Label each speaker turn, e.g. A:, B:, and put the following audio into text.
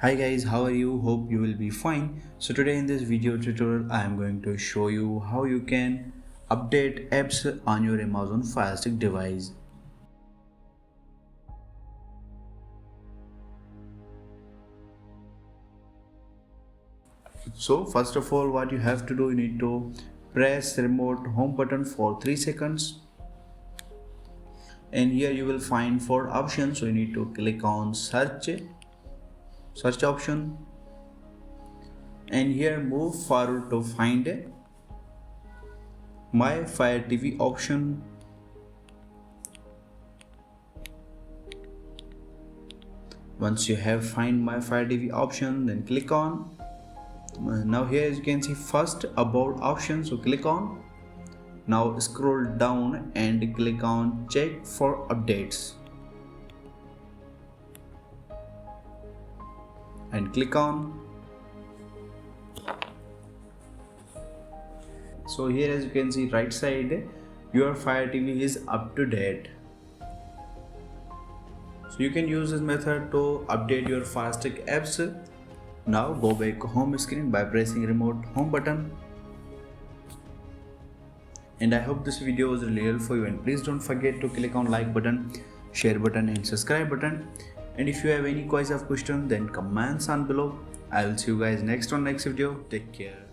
A: Hi guys, how are you? Hope you will be fine. So today in this video tutorial I am going to show you how you can update apps on your Amazon Firestick device. So first of all, what you have to do, you need to press remote home button for 3 seconds, and here you will find 4 options. So you need to click on search option, and here move forward to find my FireTV option. Once you have find my FireTV option, then click on. Now here as you can see first about option, so click on. Now scroll down and click on check for updates and click on. So here as you can see right side, your FireTV is up to date. So you can use this method to update your Firestick apps. Now go back home screen by pressing remote home button. And I hope this video was really helpful for you, and please don't forget to click on like button, share button and subscribe button. And if you have any question, then comments on below. I will see you guys next video. Take care.